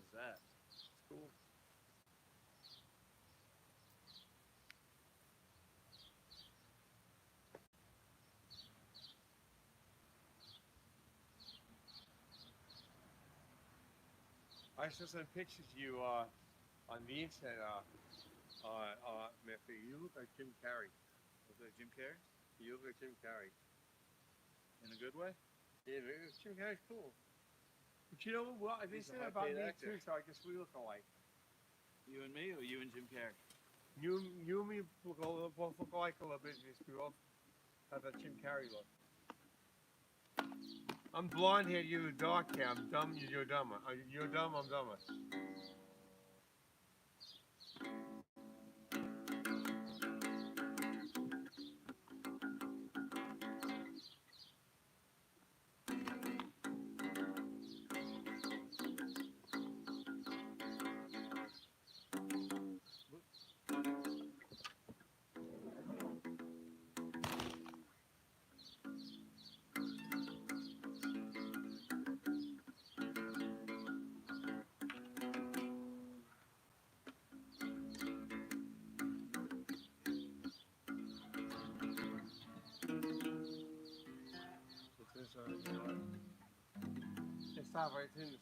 is that? It's cool. I saw some pictures of you on the internet. Miffy. You look like Jim Carrey. Looks like Jim Carrey? You look like Jim Carrey. In a good way? Yeah, Jim Carrey's cool. But you know what? They He's a said about high-paid me actor. too, so I guess we look alike. You and me, or you and Jim Carrey? You and me both look alike a little bit. Just we both have that Jim Carrey look. I'm blonde hair, you're dark hair. I'm dumb, you're dumber. You're dumb, I'm dumber. It's not right in this.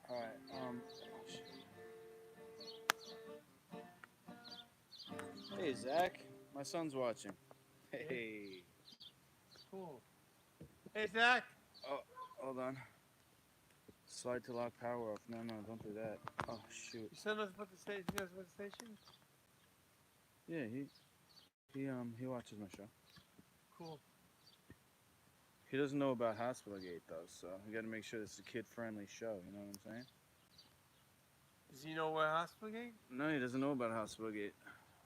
Alright, Hey, Zach. My son's watching. Hey. Cool. Hey, Zach. Oh, hold on. Slide to lock power off. No, don't do that. Oh, shoot. Your son knows about the station? He knows about the station? Yeah, he watches my show. Cool. He doesn't know about Hospital Gate, though, so we gotta make sure it's a kid-friendly show, you know what I'm saying? Does he know where Hospital Gate? No, he doesn't know about Hospital Gate.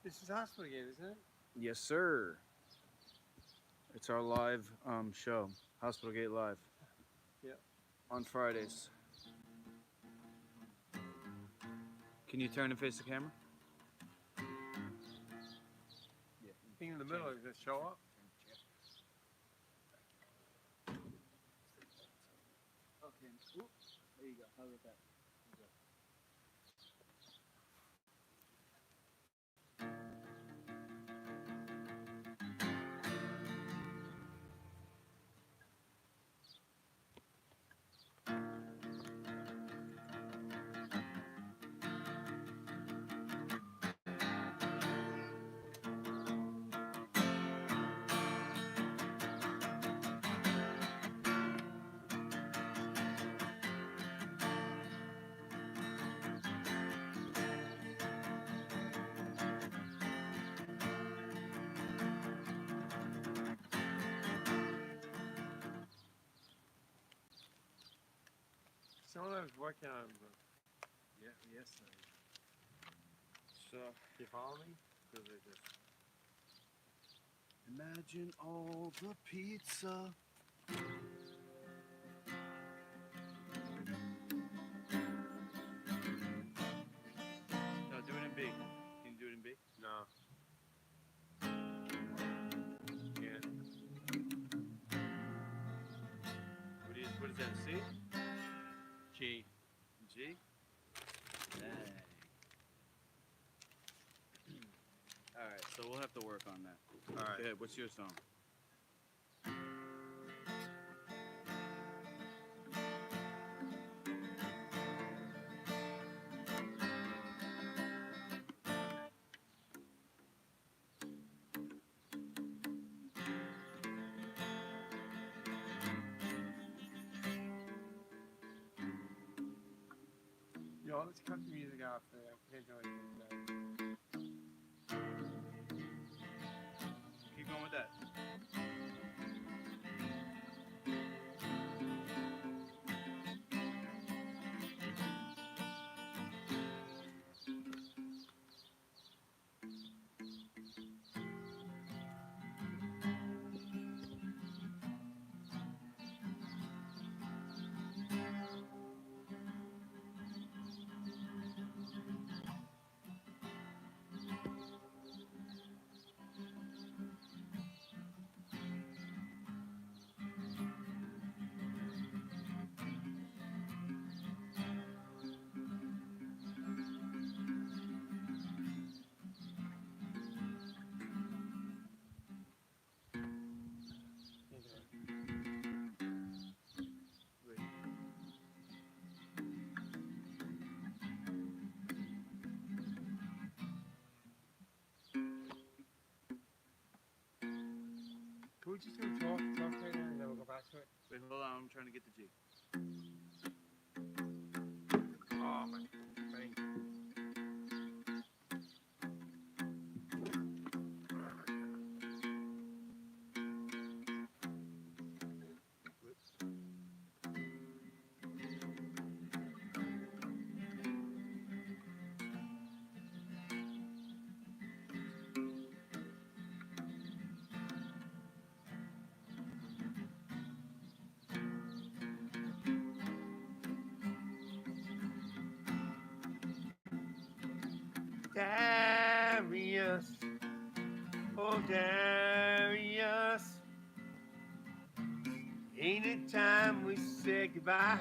This is Hospital Gate, isn't it? Yes, sir. It's our live show, Hospital Gate Live. Yep. On Fridays. Can you turn and face the camera? Yeah. Thing in the middle, is it show up? Okay. Ooh, there you go. How about that? Someone I was working on. Yeah, yes, sir. So, you follow me? Because I just. Imagine all the pizza. No, do it in B. Can you do it in B? No. Can't. What is that, C? G. G? Dang. Alright, so we'll have to work on that. Alright. Go ahead, what's your song? Yo, let's cut the music off there. I can't do anything today. Keep going with that. we just do talk right now, and then we'll go back to it? Wait, hold on. I'm trying to get the G. Oh, man. Thank you. Darius, oh Darius, ain't it time we say goodbye?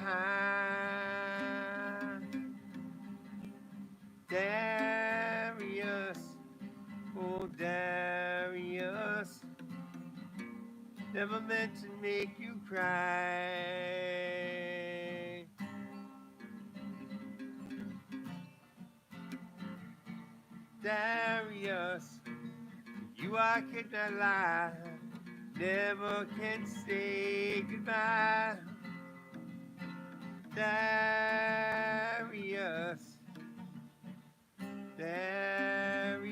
Darius, oh Darius, never meant to make you cry. Darius, you I could not lie, never can say goodbye. Darius, Darius,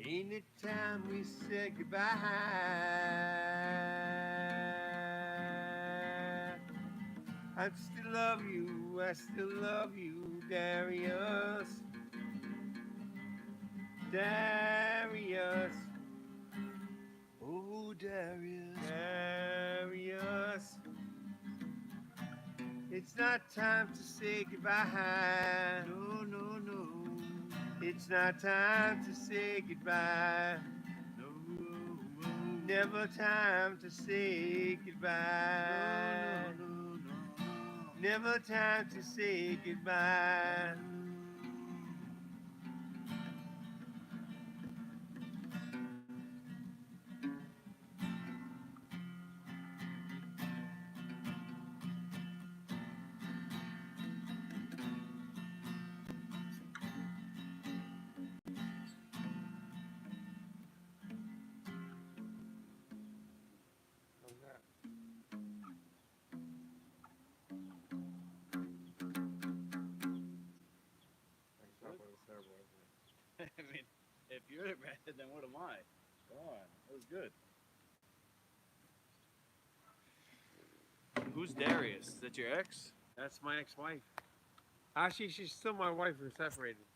ain't it time we said goodbye? I still love you, I still love you, Darius. Darius, oh Darius, Darius, it's not time to say goodbye. No, no, no. It's not time to say goodbye. No, never time to say goodbye. No, no, no, no. Never time to say goodbye. How's that? Thanks, that was terrible, wasn't it? I mean, if you're the bad, then what am I? Come on, that was good. Who's Darius? Is that your ex? That's my ex-wife. Actually, she's still my wife. We're separated.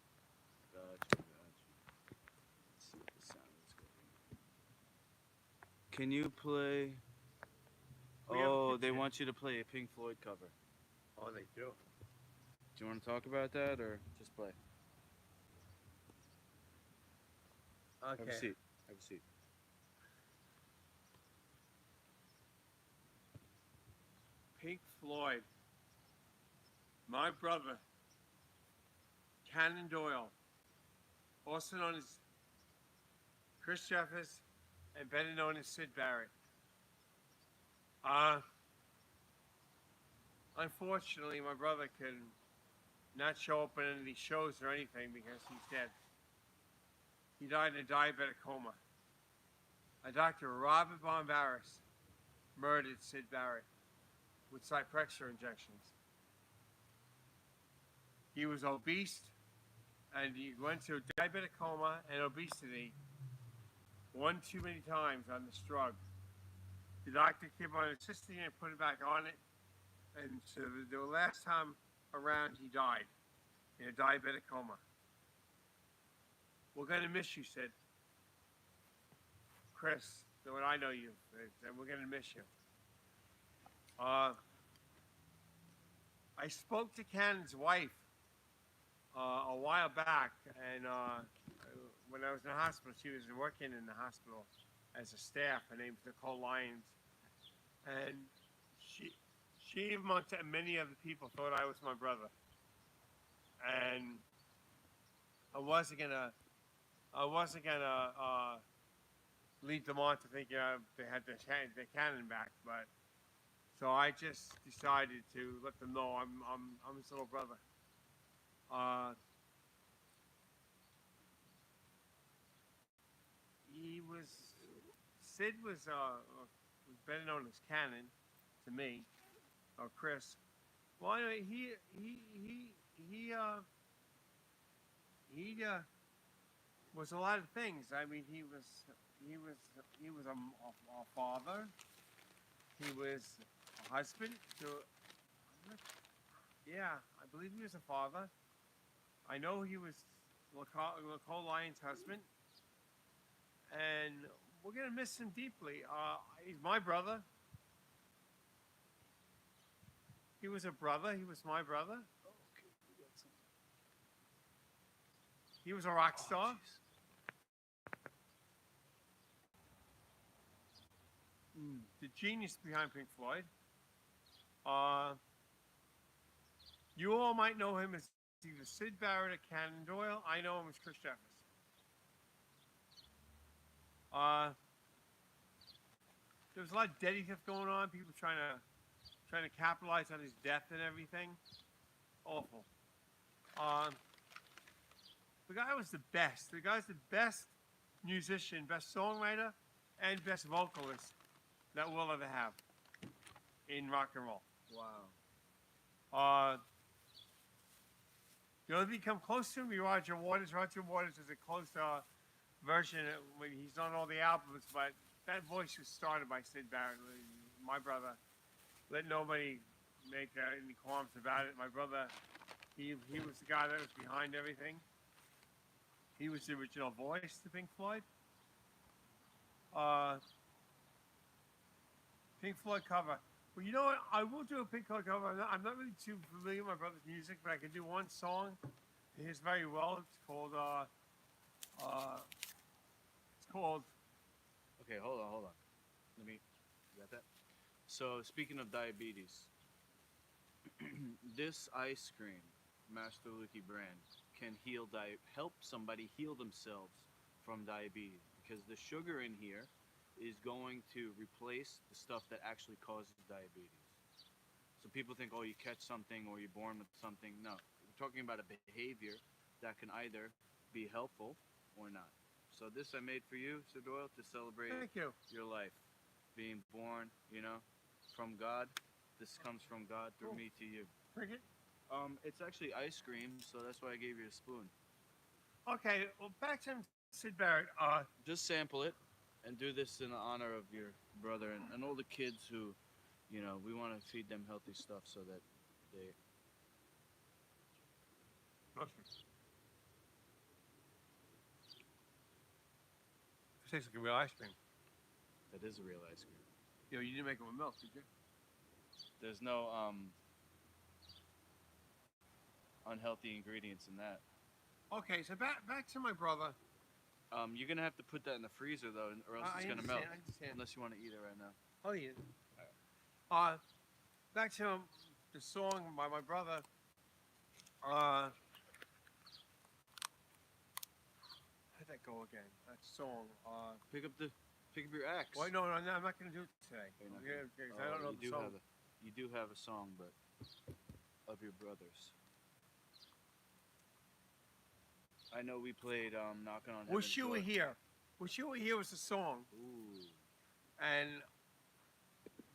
Gotcha, gotcha. Let's see what the sound is going. Can you play? We have a Oh, they picture. want you to play a Pink Floyd cover. Oh, they do. Do you want to talk about that or just play? Okay. Have a seat. Have a seat. Pink Floyd. My brother, Cannon Doyle, also known as Chris Jeffers, and better known as Sid Barrett. Unfortunately, my brother could not show up in any of these shows or anything because he's dead. He died in a diabetic coma. A Dr. Robert Bombaris murdered Sid Barrett with Cyprexor injections. He was obese, and he went to a diabetic coma and obesity one too many times on this drug. The doctor kept on insisting and put it back on it, and so the last time around he died in a diabetic coma. We're gonna miss you, Sid. Chris, when I know you, and we're gonna miss you. I spoke to Cannon's wife a while back, and when I was in the hospital, she was working in the hospital as a staff. Her name's Nicole Lyons, and she amongst many other people thought I was my brother, and I wasn't gonna lead them on to think they had the Cannon back, but so I just decided to let them know I'm his little brother. Sid was better known as Cannon to me, or Chris. Well, anyway, he was a lot of things. I mean, he was a father. He was a husband to. Yeah, I believe he was a father. I know he was Nicole Lyons' husband, and we're gonna miss him deeply. He's my brother. He was a brother. He was my brother. Oh, okay. We got some. He was a rock Oh, star. jeez. The genius behind Pink Floyd. You all might know him as either Sid Barrett or Cannon Doyle. I know him as Chris Jeffers. There was a lot of dead stuff going on. People trying to capitalize on his death and everything. Awful. The guy was the best. The guy's the best musician, best songwriter, and best vocalist that we'll ever have in rock and roll. Wow. The only thing come close to him, be Roger Waters. Roger Waters is a close version. When he's on all the albums, but that voice was started by Sid Barrett, my brother. Let nobody make any qualms about it. My brother, he was the guy that was behind everything. He was the original voice to Pink Floyd. Pink Floyd cover. Well, you know what? I will do a Pink Floyd cover. I'm not really too familiar with my brother's music, but I can do one song. His very well. It's called. Okay, hold on. Let me. You got that? So, speaking of diabetes, this ice cream, Master Lucky brand, can help somebody heal themselves from diabetes, because the sugar in here is going to replace the stuff that actually causes diabetes. So people think, oh, you catch something or you're born with something. No, we're talking about a behavior that can either be helpful or not. So this I made for you, Sir Doyle, to celebrate Thank you. your life, being born, from God. This comes from God through me to you. Cricket. It's actually ice cream, so that's why I gave you a spoon. Okay. Well, back to Sid Barrett. Just sample it and do this in honor of your brother and all the kids who, we want to feed them healthy stuff so that they. This tastes like a real ice cream. That is a real ice cream. You didn't make it with milk, did you? There's no unhealthy ingredients in that. Okay, so back to my brother. You're gonna have to put that in the freezer though, or else it's gonna melt. I understand. Unless you want to eat it right now. Oh yeah. Back to the song by my brother. How'd that go again? That song. Pick up your axe. Well, no, I'm not gonna do it today. You're not Okay, gonna- 'cause I don't know the song. You do have a song, but of your brother's. I know we played "Knocking on Heaven's Wish You Were Door." Here. Wish You Were Here was a song, Ooh. and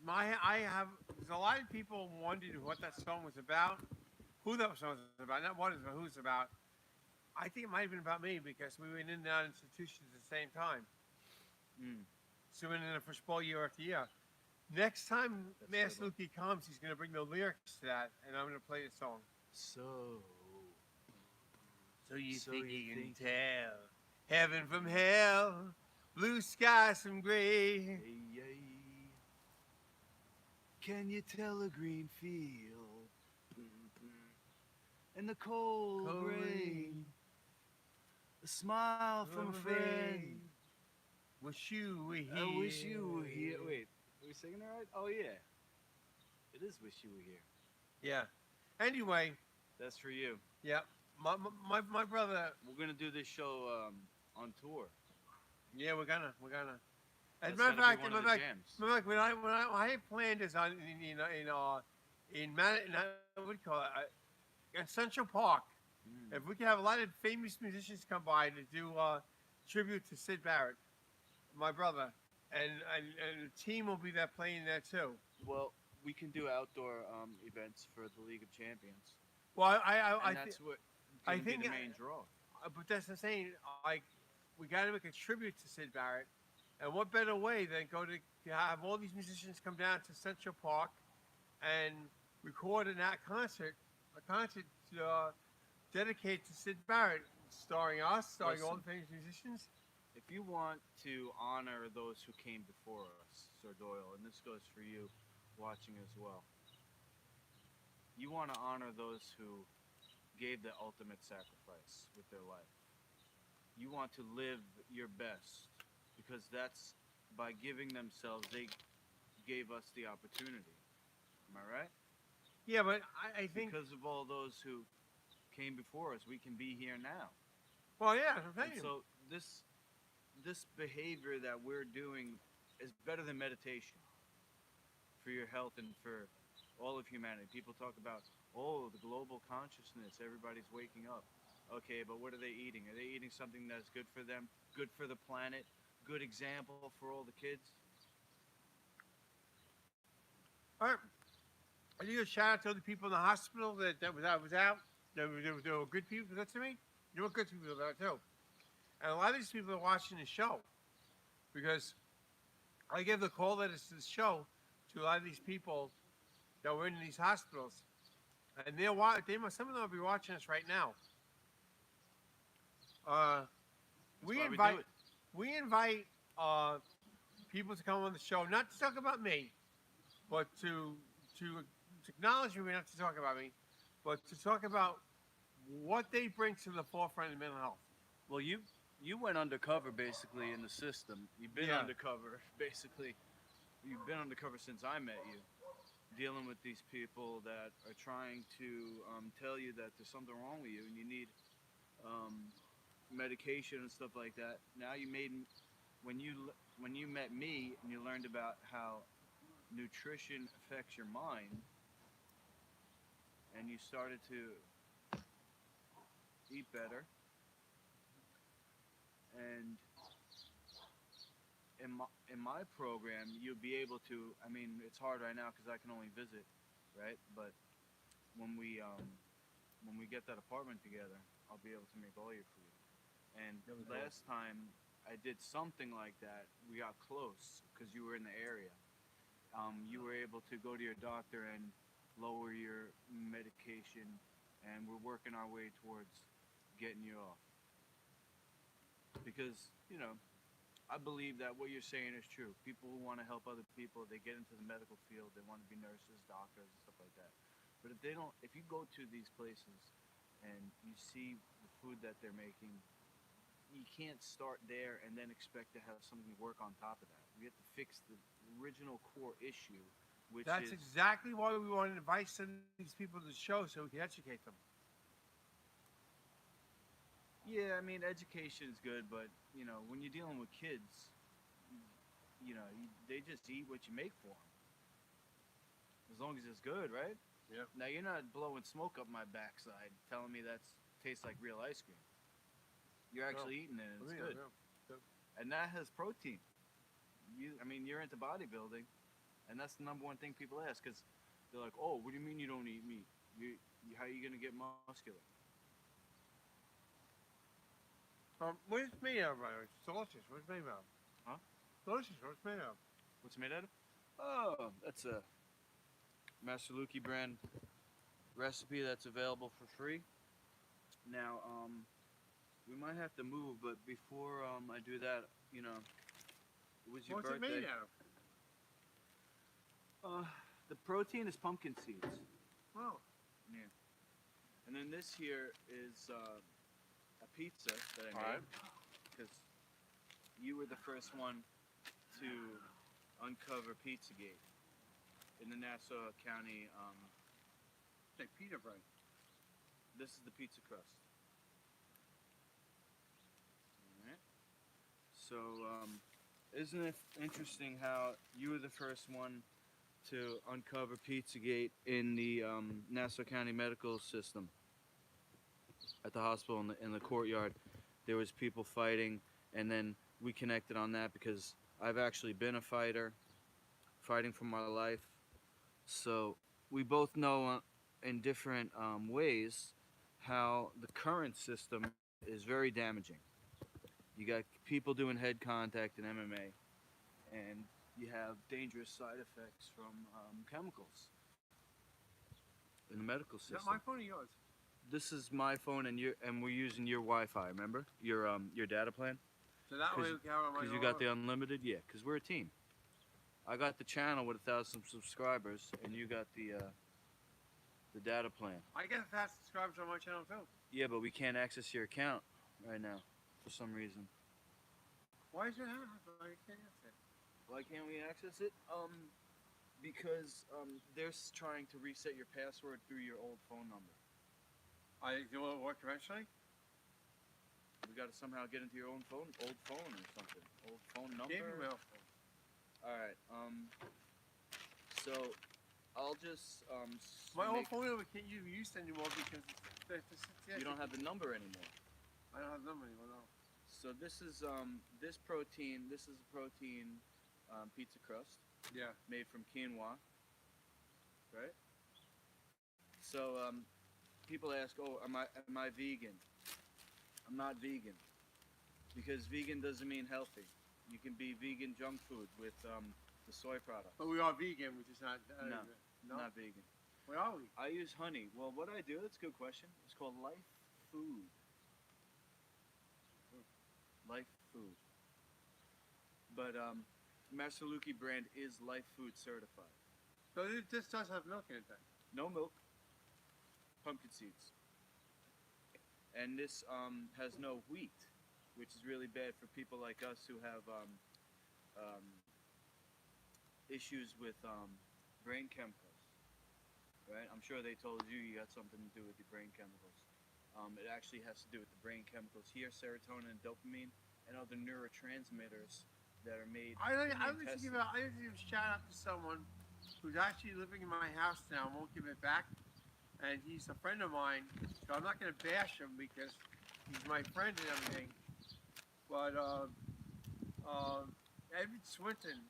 there's a lot of people wondered what that song was about, who that song was about, not what it's about, who it's about. I think it might have been about me because we were in and out of institutions at the same time. So we were in the fishbowl year after year. Next time That's Master terrible. Luki comes, he's going to bring the lyrics to that, and I'm going to play the song. So You So think you you can think- tell heaven from hell, blue skies from gray. Hey. Can you tell a green field in the cold Cold rain? rain. A smile from a friend. Wish you were here. I wish you were here. Wait, are we singing it right? Oh yeah, it is "Wish You Were Here." Yeah. Anyway, That's for you. yeah. My brother. We're gonna do this show on tour. Yeah, we're gonna. As a That's matter of gotta fact, be one matter of of the fact, jams. matter of fact, when I had planned this on what do you call it? In Central Park. If we could have a lot of famous musicians come by to do tribute to Sid Barrett. my brother, and the team will be there playing there too. Well, we can do outdoor events for the League of Champions, Well, and that's what I going to be think the main draw. but that's the saying. Like, we got to make a tribute to Sid Barrett, and what better way than go to have all these musicians come down to Central Park and record an act concert, a concert dedicated to Sid Barrett, starring us, starring all Listen. the famous musicians. If you want to honor those who came before us, Sir Doyle, and this goes for you watching as well, you want to honor those who gave the ultimate sacrifice with their life. You want to live your best because that's by giving themselves, they gave us the opportunity. Am I right? Yeah, but I think. Because of all those who came before us, we can be here now. Well, yeah, I'm And saying. so this behavior that we're doing is better than meditation for your health and for all of humanity. People talk about, oh, the global consciousness, everybody's waking up. Okay, but what are they eating? Are they eating something that's good for them, good for the planet, good example for all the kids? All right. I do a shout out to the people in the hospital that was out. They were good people. That's to me. There were good people there too. And a lot of these people are watching the show because I give the call letters to the show to a lot of these people that were in these hospitals, and some of them will be watching us right now. That's We why invite we do it. we invite people to come on the show, not to talk about me, but to acknowledge me, not to talk about me, but to talk about what they bring to the forefront of mental health. Well, you went undercover basically in the system. You've been Yeah. undercover basically. You've been undercover since I met you, dealing with these people that are trying to tell you that there's something wrong with you and you need medication and stuff like that. Now when you met me and you learned about how nutrition affects your mind, and you started to eat better, and in my program, you'll be able to. I mean, it's hard right now because I can only visit, right? But when we get that apartment together, I'll be able to make all your food. And That was cool. last time I did something like that, we got close because you were in the area. You were able to go to your doctor and lower your medication, and we're working our way towards getting you off. Because, I believe that what you're saying is true. People who want to help other people, they get into the medical field, they want to be nurses, doctors, and stuff like that. But if you go to these places and you see the food that they're making, you can't start there and then expect to have something work on top of that. We have to fix the original core issue, which That's is exactly why we want to invite some of these people to the show so we can educate them. yeah. I mean, education is good, but when you're dealing with kids, they just eat what you make for them, as long as it's good, right? Yep. Now you're not blowing smoke up my backside, telling me that tastes like real ice cream. You're actually eating it, and it's good. And that has protein. You're into bodybuilding, and that's the number one thing people ask because they're like, "Oh, what do you mean you don't eat meat? How are you gonna get muscular?" What is it made of, by the way? It's delicious. What's it made of? Huh? Delicious. What's it made of? What's it made out of? Oh, that's a Master Luki brand recipe that's available for free. Now, we might have to move, but before I do that, it was your What's it birthday. made out of? The protein is pumpkin seeds. Oh. And then this here is a pizza that I made Alright. because you were the first one to uncover Pizzagate in the Nassau County. It's like pita bread. This is the pizza crust. Alright. So, isn't it interesting how you were the first one to uncover Pizzagate in the Nassau County Medical System? At the hospital in the courtyard, there was people fighting, and then we connected on that because I've actually been a fighter, fighting for my life. So we both know in different ways how the current system is very damaging. You got people doing head contact in MMA, and you have dangerous side effects from chemicals in the medical Is that system. my phone or yours? This is my phone, and we're using your Wi-Fi. Remember your data plan? So that way 'Cause- we can have it on my Because you got the unlimited, yeah. Because we're a team. I got the channel with 1,000 subscribers, and you got the data plan. I get 1,000 subscribers on my channel too. Yeah, but we can't access your account right now for some reason. Why is it happening? I can't answer. Why can't we access it? Because they're trying to reset your password through your old phone number. I do it work eventually. We got to somehow get into your old phone or something. Old phone number. Gave me my old phone. All right. So I'll just My old phone number can't be used anymore because You don't have the number anymore. I don't have the number anymore. No. So this is this protein. This is a protein pizza crust Yeah. made from quinoa. Right. So people ask, "Oh, am I vegan?" I'm not vegan because vegan doesn't mean healthy. You can be vegan junk food with the soy products. But we are vegan, which is not. No. No. Not vegan. Where are we? I use honey. Well, what I do, that's a good question. It's called Life Food. Life Food. But Master Luki brand is Life Food certified. So this does have milk in it then. No milk. Pumpkin seeds. And this has no wheat, which is really bad for people like us who have issues with brain chemicals. Right? I'm sure they told you got something to do with your brain chemicals. It actually has to do with the brain chemicals here, serotonin and dopamine, and other neurotransmitters that are made. I in the like to intestine. give a shout out to someone who's actually living in my house now and won't give it back. And he's a friend of mine, so I'm not going to bash him because he's my friend and everything. But Edward Swinton,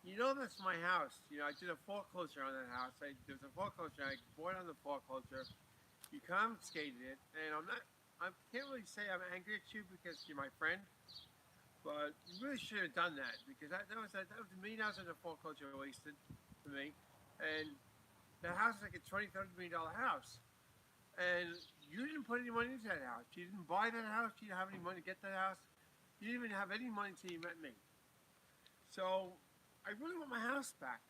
you know that's my house. You know I did a foreclosure on that house. There was a foreclosure. I bought on the foreclosure. You confiscated it, and I can't really say I'm angry at you because you're my friend. But you really should have done that because that was $1 million in the foreclosure wasted to me, and the house is like a $20-30 million house, and you didn't put any money into that house. You didn't buy that house. You didn't have any money to get that house. You didn't even have any money until you met me. So I really want my house back.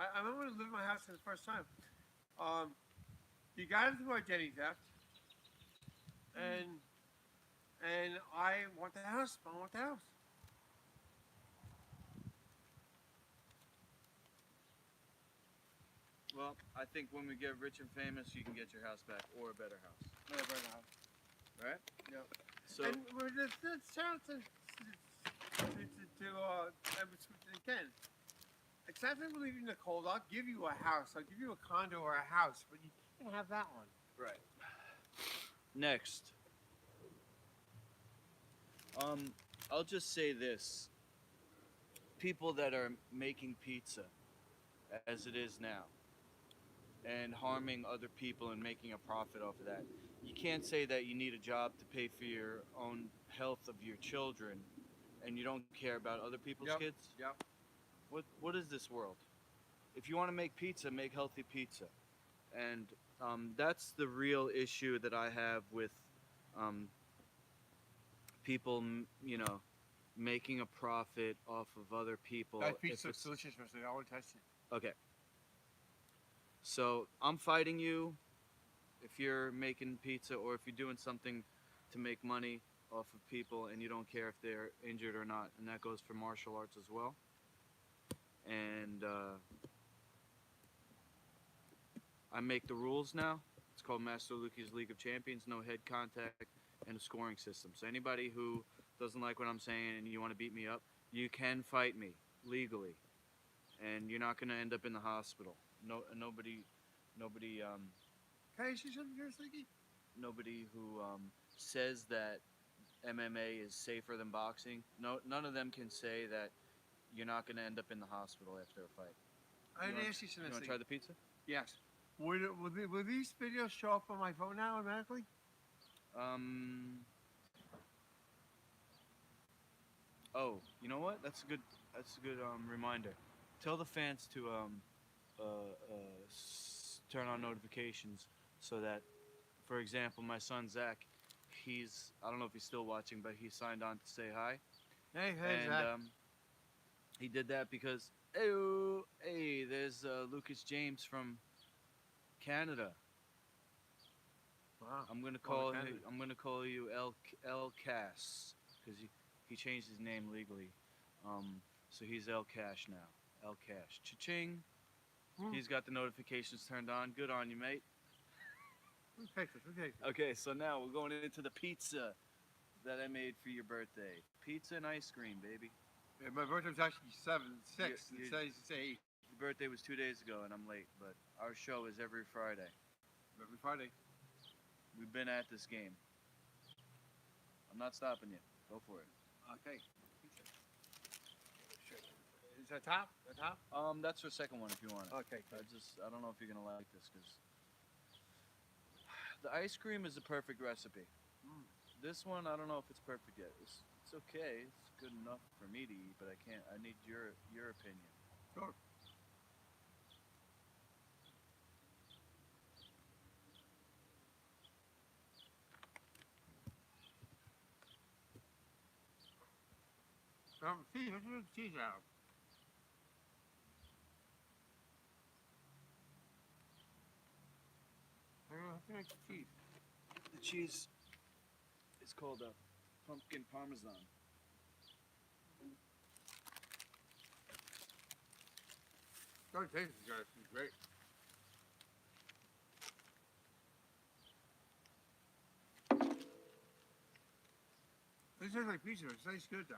I remember living in my house for the first time. You got it through identity theft, and I want the house. I want the house. Well, I think when we get rich and famous, you can get your house back or a better house. I want the house. Right? Yeah. So And we're just shout out to Edward Swinton again. It's not that we're leaving the cold. I'll give you a house. I'll give you a condo or a house, but you can't have that one. right. Next. I'll just say this. People that are making pizza as it is now and harming other people and making a profit off of that. You can't say that you need a job to pay for your own health of your children and you don't care about other people's Yep. kids. Yep. What is this world? If you want to make pizza, make healthy pizza. And that's the real issue that I have with people, making a profit off of other people. That if pizza looks it's- delicious, Mr. I want to taste it. Okay. So I'm fighting you if you're making pizza or if you're doing something to make money off of people and you don't care if they're injured or not. And that goes for martial arts as well. And I make the rules now. It's called Master Luki's League of Champions. No head contact and a scoring system. So anybody who doesn't like what I'm saying and you want to beat me up, you can fight me legally. And you're not going to end up in the hospital. Nobody Can I say something here, Slinky? who says that MMA is safer than boxing. No, none of them can say that you're not going to end up in the hospital after a fight. I You didn't wanna- ask you You want to something. try the pizza? Yes. Will these videos show up on my phone now automatically? Oh, you know what? That's a good. Reminder. Tell the fans to turn on notifications so that, for example, my son Zach, I don't know if he's still watching, but he signed on to say hi, Hey, and Zach. he did that because hey, there's Lucas James from Canada. Wow. I'm gonna Well, call Canada. him. I'm gonna call you El Cass because he changed his name legally. So he's El Cash now. El Cash. Cha-ching. Hmm. He's got the notifications turned on. Good on you, mate. Who takes it? Who takes it? Okay, so now we're going into the pizza that I made for your birthday. Pizza and ice cream, baby. Yeah, my birthday's actually 7/6. You- It says it's 8 Your birthday was 2 days ago, and I'm late, but our show is every Friday. every Friday. We've been at this game. I'm not stopping you. Go for it. Okay. Is that top? The top? That's your second one if you want it. Okay. I don't know if you're gonna like this because the ice cream is a perfect recipe. Mm. This one, I don't know if it's perfect yet. It's okay. It's good enough for me to eat, but I can't. I need your opinion. Sure. Cheese. Let's do the cheese out. I think it's cheese. The cheese is called a pumpkin parmesan. Don't taste it, guys. It's great. This tastes like pizza. It tastes good though.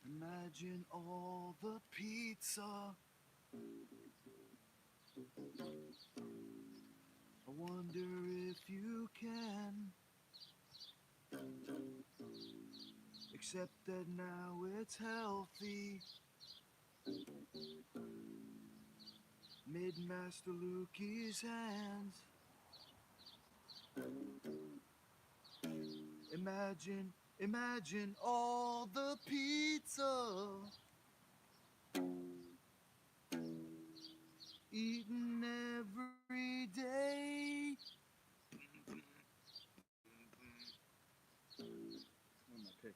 Imagine all the pizza. I wonder if you can. Except that now it's healthy. Made Master Lukey's hands. Imagine all the pizza. Eaten every day. Where's my pick?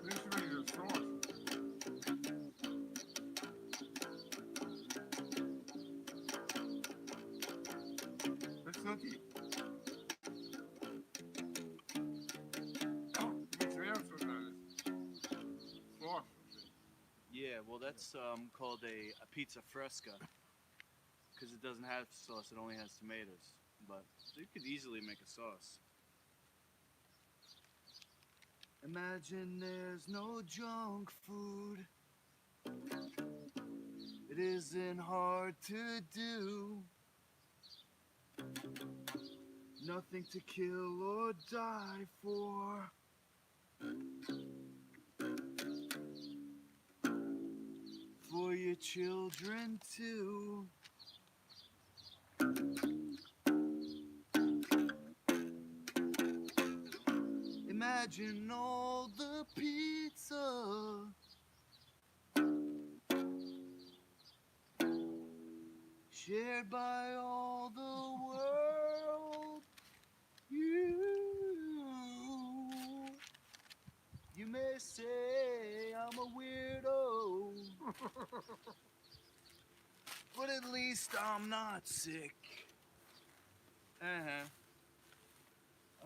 This is really good sauce. It's silky. Oh, makes me else with that. Sauce. Yeah, well, that's called a pizza fresca because it doesn't have sauce; it only has tomatoes. But you could easily make a sauce. Imagine there's no junk food. It isn't hard to do. Nothing to kill or die for. For your children too. Imagine all the pizza. Shared by all the world. You may say I'm a weirdo, but at least I'm not sick. I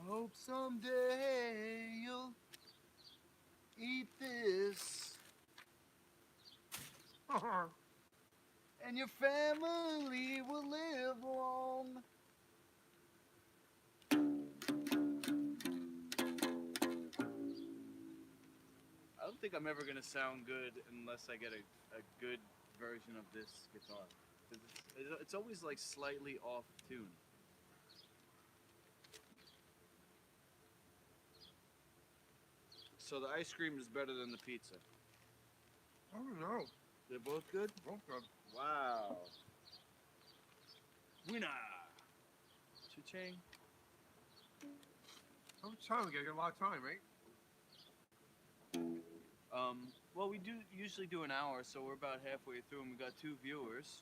hope someday you'll eat this and your family will live long. think I'm ever gonna sound good unless I get a good version of this guitar. 'Cause it's always like slightly off tune. So the ice cream is better than the pizza. I don't know. They're both good? Both good. Wow. Winner! Cha-ching. How much time? We got a lot of time, right? Well, we do usually do an hour, so we're about halfway through, and we got 2 viewers.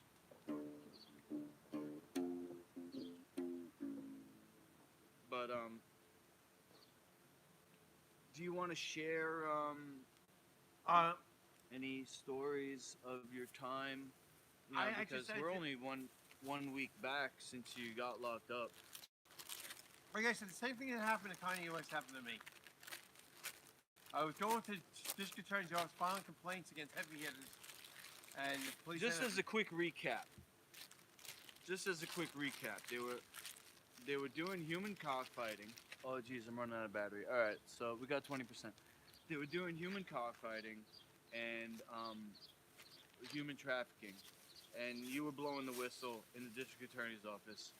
But do you want to share any stories of your time? You know, because we're only one week back since you got locked up. Like I said, the same thing that happened to Kanye West happened to me. I was going to district attorney's office filing complaints against heavy hitters, and the police. Just as a quick recap. They were doing human cockfighting. Oh geez, I'm running out of battery. All right, so we got 20%. They were doing human cockfighting and human trafficking, and you were blowing the whistle in the district attorney's office,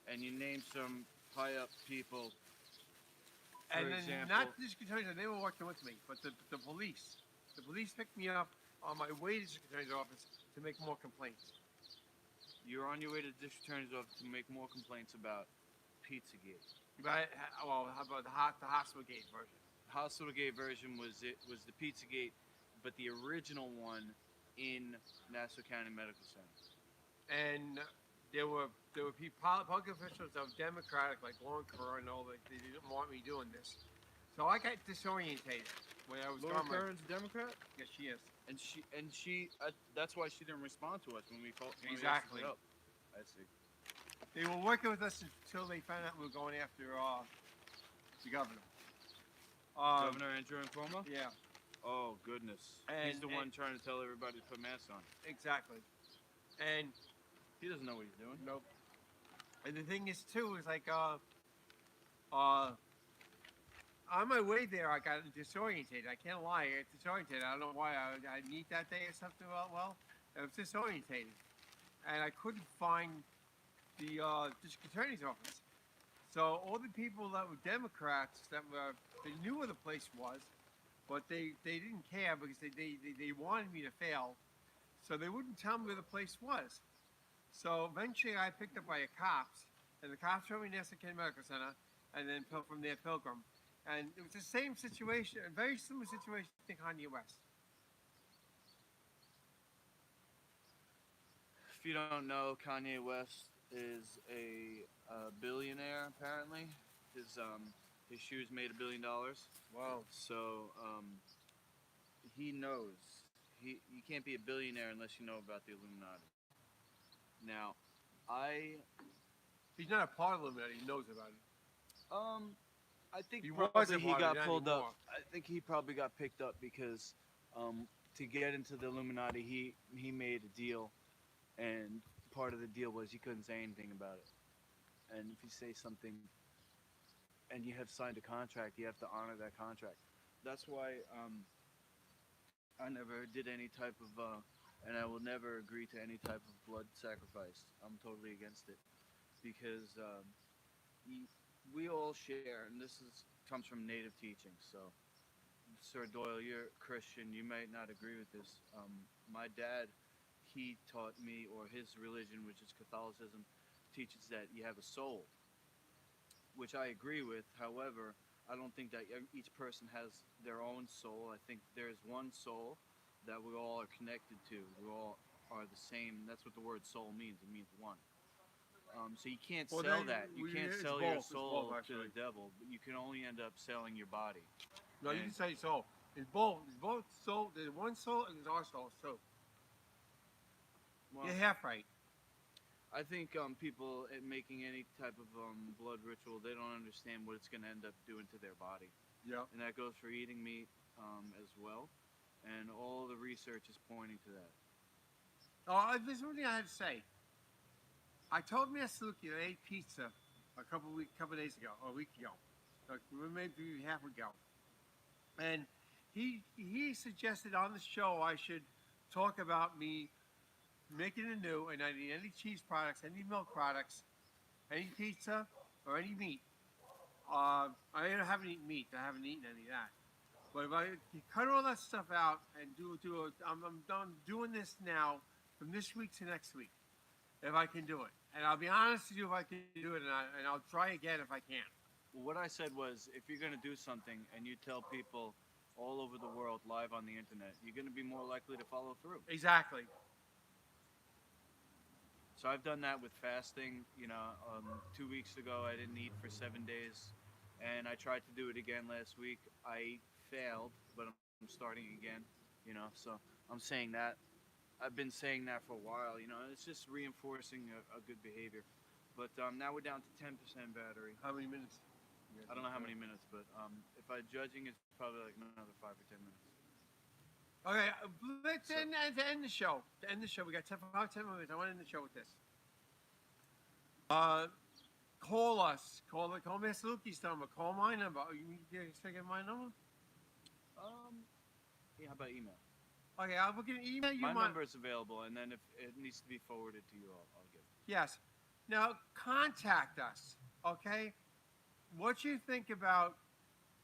and you named some high-up people. For And then example, not the district attorney's office, they were working with me, but the police. The police picked me up on my way to the district attorney's office to make more complaints. you're on your way to the district attorney's office to make more complaints about Pizzagate. But, well, how about the hospital gate version? Hospital Gate version was the Pizzagate, but the original one in Nassau County Medical Center. And there were public officials of Democratic, like Lauren Kerr, and all that. They didn't want me doing this, so I got disorientated when I was Laura gone. Kern's a Democrat, Yes, she is. and she that's why she didn't respond to us when we called. Exactly. When we asked her help. I see. They were working with us until they found out we were going after the governor. Governor Andrew Cuomo. Yeah, Oh goodness, he's the one trying to tell everybody to put masks on. exactly. And He doesn't know what he's doing. nope. And the thing is too is like on my way there I got disorientated. I can't lie, I got disorientated. I don't know why. I had meet that day or something. Well, I was disorientated, and I couldn't find the district attorney's office. So all the people that were Democrats they knew where the place was, but they didn't care because they wanted me to fail, so they wouldn't tell me where the place was. So eventually I picked up by the cops, and the cops drove me to Nassau County Medical Center, and then from there Pilgrim. And it was the same situation, a very similar situation to Kanye West. If you don't know, Kanye West is a billionaire. Apparently, his shoes made $1 billion. Wow. So he knows. You can't be a billionaire unless you know about the Illuminati. Now, He's not a part of Illuminati, he knows about it. I think He probably wasn't he part of got it, not pulled anymore. up. I think he probably got picked up because to get into the Illuminati, he made a deal, and part of the deal was he couldn't say anything about it. And if you say something, and you have signed a contract, you have to honor that contract. That's why I never did any type of, and I will never agree to any type of blood sacrifice. I'm totally against it because we all share, and this comes from native teaching. So, Sir Doyle, you're a Christian. You might not agree with this. My dad, he taught me, or his religion, which is Catholicism, teaches that you have a soul, which I agree with. However, I don't think that each person has their own soul. I think there's one soul that we all are connected to. We all are the same. That's what the word soul means. It means one. So you can't sell that. You can't sell your soul to the devil, but you can only end up selling your body. No, you can say soul. It's both. It's both soul. There's one soul and there's our soul too. Well, You're half right. I think people making any type of blood ritual, they don't understand what it's going to end up doing to their body. Yeah. And that goes for eating meat as well. And all the research is pointing to that. Oh, there's one thing I had to say. I told Mr. Luki that I ate pizza a couple days ago, or a week ago, like maybe half ago, and he suggested on the show I should talk about me making it new and I need any cheese products, any milk products, any pizza or any meat. I haven't eaten meat. I haven't eaten any of that. But if I cut all that stuff out and I'm done doing this now from this week to next week, if I can do it. And I'll be honest with you if I can do it, and I'll try again if I can. Well, what I said was, if you're gonna do something and you tell people all over the world live on the internet, you're gonna be more likely to follow through. Exactly. So I've done that with fasting. 2 weeks ago I didn't eat for 7 days, and I tried to do it again last week. I failed, but I'm starting again. So I'm saying that. I've been saying that for a while. It's just reinforcing a good behavior. But now we're down to 10% battery. How many minutes? I don't know how many minutes, but if I'm judging, it's probably like another 5 or 10 minutes. Okay, let's end the show. To end the show, we got 10 minutes. I want to end the show with this. Call us. Call Mr. Lukey's number. Call my number. You get my number? Yeah, how about email? Okay, I'll get an email you. My number is available, and then if it needs to be forwarded to you, I'll give it. Yes. Now, contact us, okay? What you think about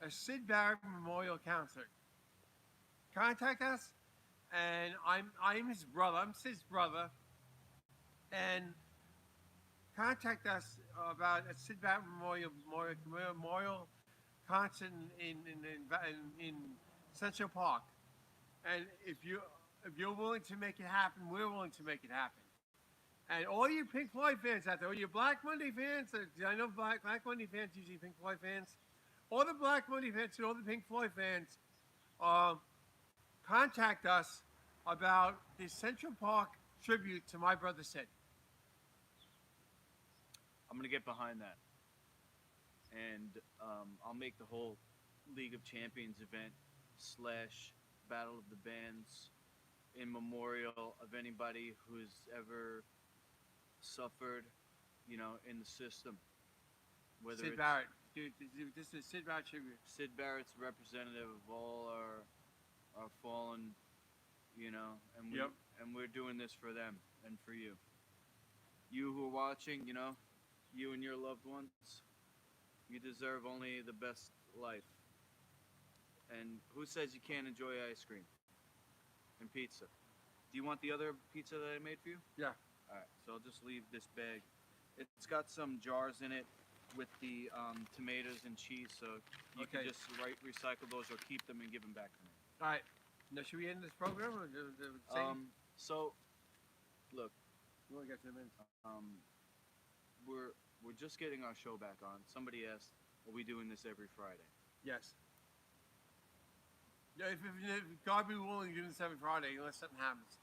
a Sid Barrett Memorial Concert? Contact us, and I'm his brother. I'm Sid's brother, and contact us about a Sid Barrett Memorial Concert in Central Park. And if you're willing to make it happen, we're willing to make it happen. And all you Pink Floyd fans out there, all you Black Monday fans, I know Black Monday fans usually Pink Floyd fans, all the Black Monday fans and all the Pink Floyd fans, contact us about the Central Park tribute to my brother Sid. I'm going to get behind that. And I'll make the whole League of Champions event / Battle of the Bands in memorial of anybody who's ever suffered, in the system. Whether Sid Barrett. Dude, this is Sid Barrett tribute. Sid Barrett's representative of all our fallen, and we're doing this for them and for you. You who are watching, you and your loved ones, you deserve only the best life. And who says you can't enjoy ice cream and pizza? Do you want the other pizza that I made for you? Yeah. All right, so I'll just leave this bag. It's got some jars in it with the tomatoes and cheese, so you can just recycle those or keep them and give them back to me. All right. Now, should we end this program? Or So, look, we only got 10 minutes. we're just getting our show back on. Somebody asked, are we doing this every Friday? Yes. Yeah, if God be willing, do this every Friday unless something happens.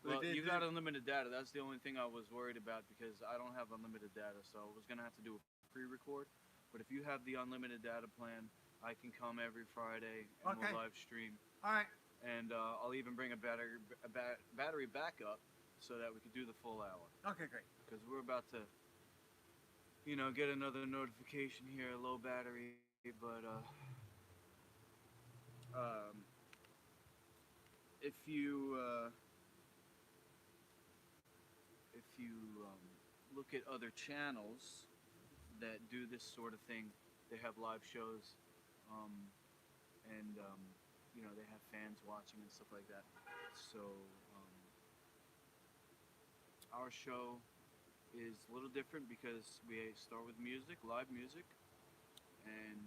Well, you got unlimited data. That's the only thing I was worried about because I don't have unlimited data, so I was going to have to do a pre-record. But if you have the unlimited data plan, I can come every Friday and we'll live stream. All right. And I'll even bring a battery backup so that we could do the full hour. Okay, great. Because we're about to, get another notification here, low battery, but if you look at other channels that do this sort of thing, they have live shows, and they have fans watching and stuff like that. So our show is a little different because we start with music, live music, and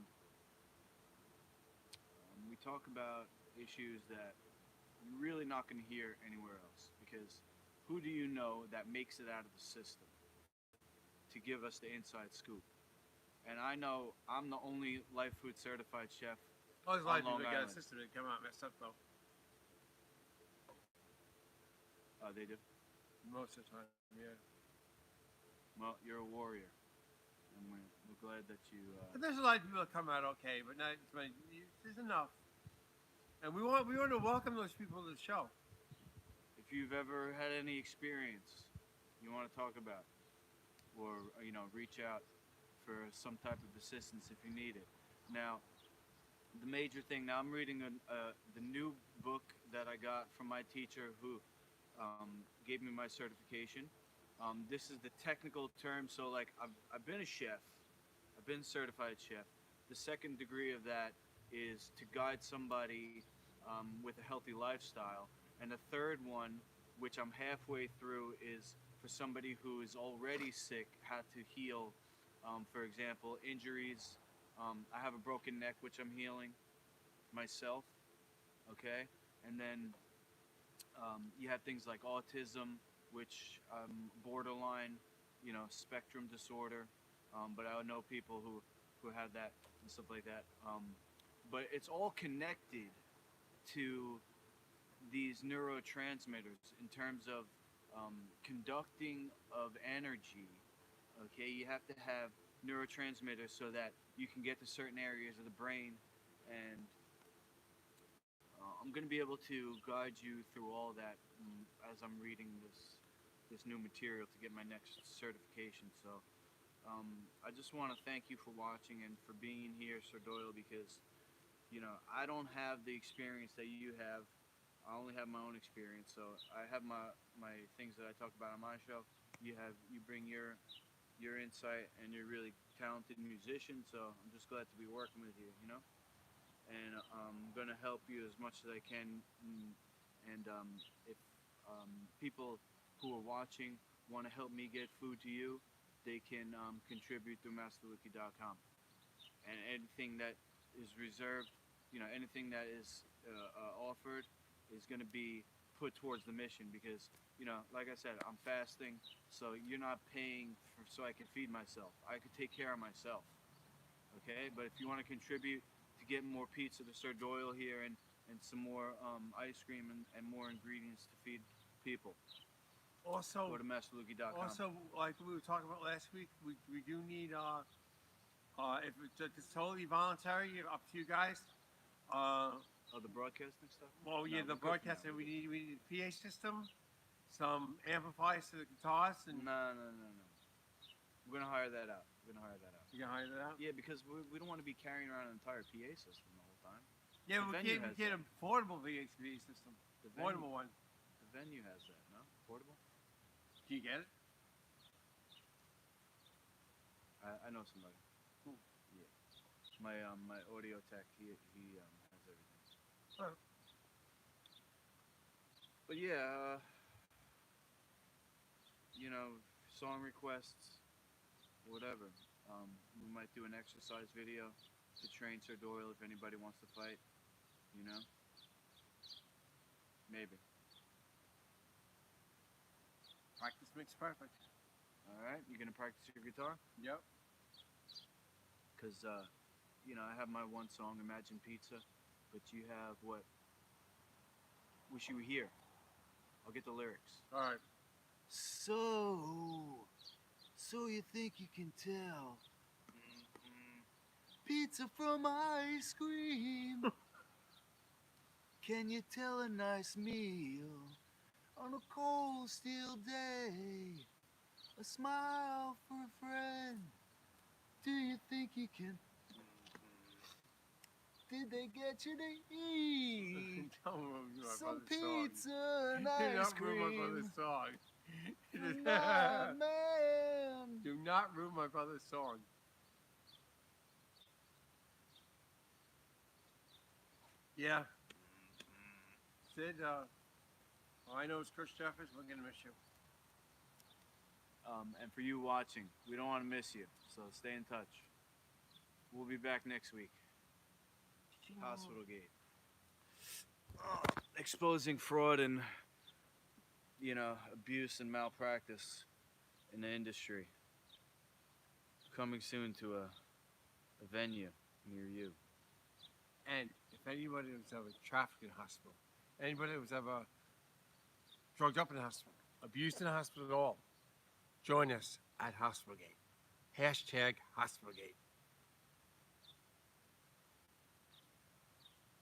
we talk about issues that you're really not going to hear anywhere else, because who do you know that makes it out of the system to give us the inside scoop? And I know I'm the only Life Food certified chef. Oh, there's a lot of Long people that got a Island. system that come out messed up though. They do. Most of the time, yeah. Well, you're a warrior, and we're glad that you. But there's a lot of people that come out okay, but not. There's enough, and we want to welcome those people to the show. If you've ever had any experience you want to talk about, or reach out for some type of assistance if you need it. Now, the major thing now, I'm reading the new book that I got from my teacher who gave me my certification. This is the technical term. So like I've been a chef, I've been certified chef. The second degree of that is to guide somebody with a healthy lifestyle, and the third one, which I'm halfway through, is for somebody who is already sick, how to heal. For example, injuries. I have a broken neck, which I'm healing myself. Okay, and then you have things like autism, which borderline, spectrum disorder. But I know people who have that and stuff like that. But it's all connected to these neurotransmitters in terms of conducting of energy. Okay, you have to have neurotransmitters so that you can get to certain areas of the brain, and I'm going to be able to guide you through all that as I'm reading this new material to get my next certification. So I just want to thank you for watching and for being here, Sir Doyle, because I don't have the experience that you have. I only have my own experience. So I have my things that I talk about on my show. You bring your insight, and you're a really talented musician. So I'm just glad to be working with you. And I'm gonna help you as much as I can. And if people who are watching want to help me get food to you, they can contribute through MasterLuki.com. And anything that is reserved, anything that is offered is going to be put towards the mission, because, like I said, I'm fasting, so you're not paying so I can feed myself. I could take care of myself. Okay, but if you want to contribute to get more pizza to Sir Doyle here and some more ice cream and more ingredients to feed people, Also, go to MasterLuki.com. also, like we were talking about last week, we do need if it's totally voluntary, up to you guys. The broadcasting stuff. Well, yeah, No, the we're good for broadcast. now. We need a PA system, some amplifiers to the guitars, and No. We're gonna hire that out. you can hire that out. Yeah, because we don't want to be carrying around an entire PA system the whole time. Yeah, The we venue can't has get that. a portable VHV system. The Portable one. venue has that, no? Portable? Can you get it? I know somebody. Cool. Yeah. My audio tech, he has everything. Alright. But yeah, song requests, whatever. We might do an exercise video to train Sir Doyle if anybody wants to fight. Maybe. Practice makes perfect. All right, you gonna practice your guitar? Yep. Cause I have my one song, Imagine Pizza, but you have what? Wish You Were Here. I'll get the lyrics. All right. So you think you can tell? Pizza from ice cream. Can you tell a nice meal on a cold steel day? A smile for a friend. Do you think you can? Did they get you to eat Don't ruin my some brother's song. pizza and Do ice not ruin my cream? brother's song. Nah, man. Do not ruin my brother's song. Yeah. Sid, all I know is Chris Jeffers. We're gonna miss you. And for you watching, we don't want to miss you, so stay in touch. We'll be back next week. Hospital Gate. Exposing fraud and, abuse and malpractice in the industry. Coming soon to a venue near you. And if anybody was ever trafficked in a hospital, anybody was ever drugged up in the hospital, abused in the hospital at all, join us at Hospital Gate. #HospitalGate.